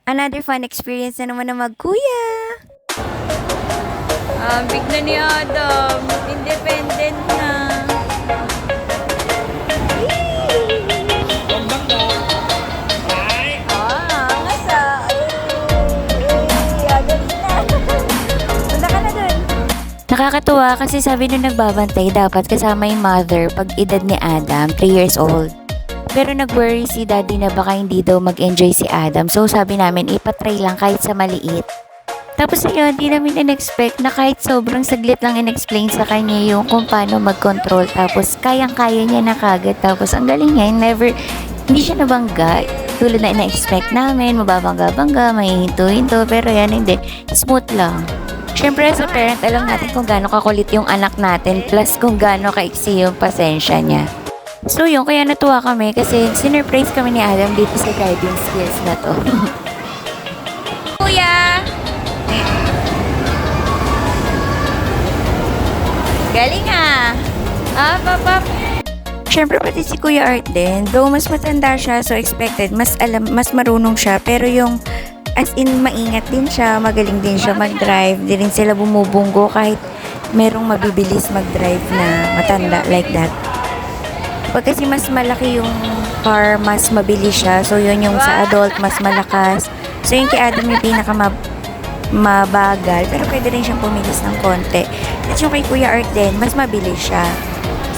Another fun experience na naman na magkuya. Big na ni Adam. Independent na. Nakakatuwa kasi sabi nung nagbabantay dapat kasama yung mother pag edad ni Adam, 3 years old. Pero nag-worry si daddy na baka hindi daw mag-enjoy si Adam. So sabi namin ipatry lang kahit sa maliit. Tapos yun, di namin in-expect na kahit sobrang saglit lang in-explain sa kanya yung kung paano mag-control. Tapos kayang-kaya niya na kagad. Tapos ang galing niya, hindi siya nabangga. Tulad na in-expect namin, mababangga-bangga, may hinto-hinto. Pero yan, hindi. Smooth lang. Siyempre, as a parent, alam natin kung gaano kakulit yung anak natin plus kung gaano kaiksi yung pasensya niya. So yun, kaya natuwa kami kasi sinurprise kami ni Adam dito sa guiding skills na to. Kuya! Galing ah! Papa! Siyempre, pati si Kuya Art din, though mas matanda siya, so expected, mas marunong siya, pero yung as in, maingat din siya, magaling din siya mag-drive, di rin sila bumubunggo kahit merong mabibilis mag-drive na matanda like that. Pag kasi mas malaki yung car, mas mabilis siya. So, yun yung sa adult, mas malakas. So, yung kay Adam yung mabagal, pero pwede rin siyang pumilis ng konti. At yung kay Kuya Art din, mas mabilis siya.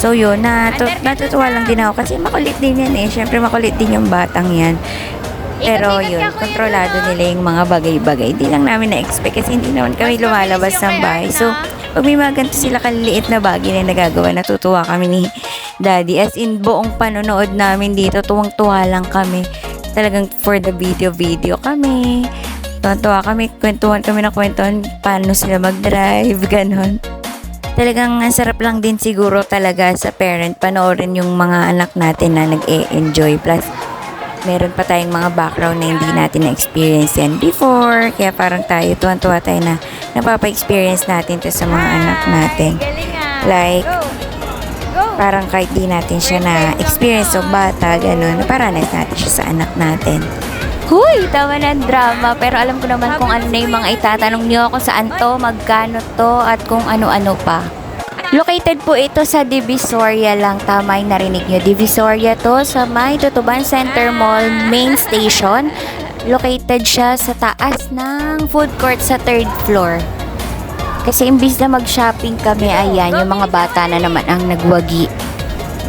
So, yun, natutuwa lang din ako kasi makulit din yan eh. Siyempre, makulit din yung batang yan. Pero yun, kontrolado nila yung mga bagay-bagay. Hindi lang namin na-expect kasi hindi naman kami lumalabas ng bahay. So, pag may mga ganito sila kaliliit na bagay na nagagawa, natutuwa kami ni Daddy. As in, buong panonood namin dito, tuwang-tuwa lang kami. Talagang for the video kami. Tuwang-tuwa kami, kwentuhan kami na kwentuhan paano sila mag-drive, ganon. Talagang ang sarap lang din siguro talaga sa parent panoorin yung mga anak natin na nag-e-enjoy. Plus, meron pa tayong mga background na hindi natin na-experience yan before. Kaya parang tayo, tuwan-tuwa tayo na napapa-experience natin to sa mga anak natin. Like, parang kahit di natin siya na-experience o bata, ganun, naparanas natin siya sa anak natin. Huy, tama na ang drama. Pero alam ko naman kung ano na yung mga itatanong niyo kung saan to, magkano to, at kung ano-ano pa. Located po ito sa Divisoria lang, tama yung narinig nyo. Divisoria to sa may Tutuban Center Mall main station. Located siya sa taas ng food court sa 3rd floor. Kasi imbis na mag-shopping kami, ayan, yung mga bata na naman ang nagwagi.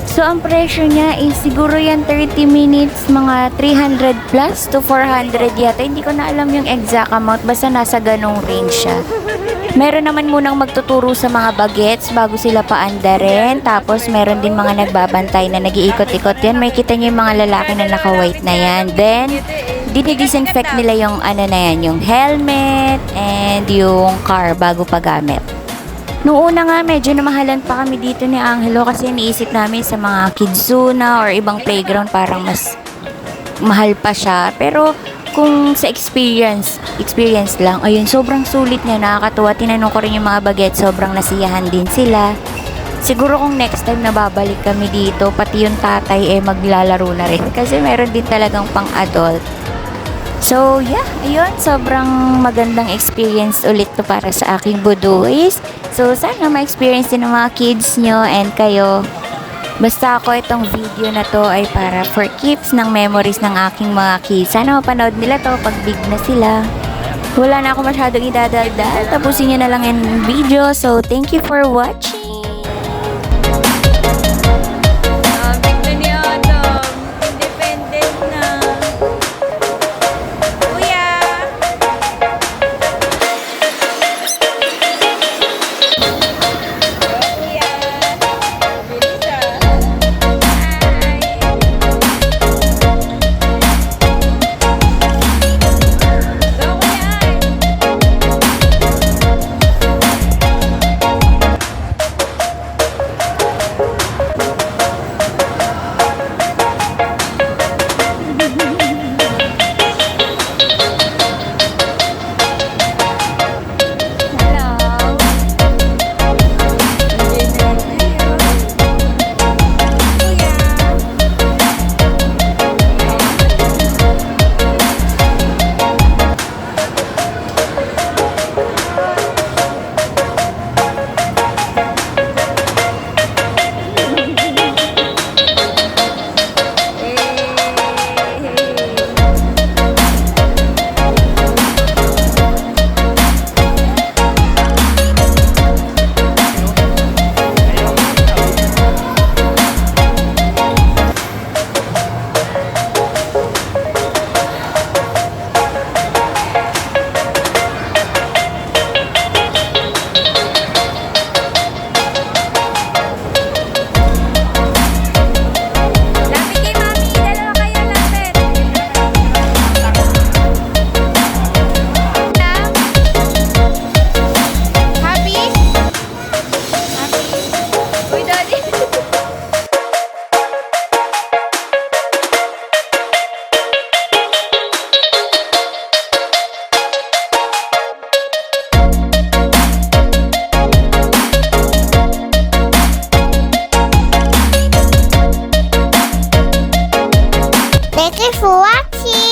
So, ang presyo niya is siguro yan 30 minutes, mga 300 plus to 400 yata. Hindi ko na alam yung exact amount, basta nasa ganong range siya. Meron naman munang magtuturo sa mga bagets bago sila paandarin. Tapos meron din mga nagbabantay na nag-iikot-ikot yan. May kita niyo yung mga lalaki na naka-white na yan. Then, dinidisinfect nila yung ano na yan, yung helmet and yung car bago pagamit. Noong una nga, medyo namahalan pa kami dito ni Angelo kasi iniisip namin sa mga Kidzuna or ibang playground parang mas mahal pa siya. Pero kung sa experience lang, ayun, sobrang sulit niya, nakakatuwa. Tinanong ko rin yung mga baget, sobrang nasiyahan din sila. Siguro kung next time na babalik kami dito, pati yung tatay maglalaro na rin kasi meron din talagang pang adult. So yeah, ayun, sobrang magandang experience ulit to para sa aking buduis. So sana ma-experience din ng mga kids nyo and kayo. Basta ako, itong video na to ay para for keeps ng memories ng aking mga kids. Sana mapanood nila to pag big na sila. Wala na ako masyadong idadaldal. Tapusin nyo na lang yung video. So, thank you for watching. Big na ni Adam. Independent na. Kuya! you for watching.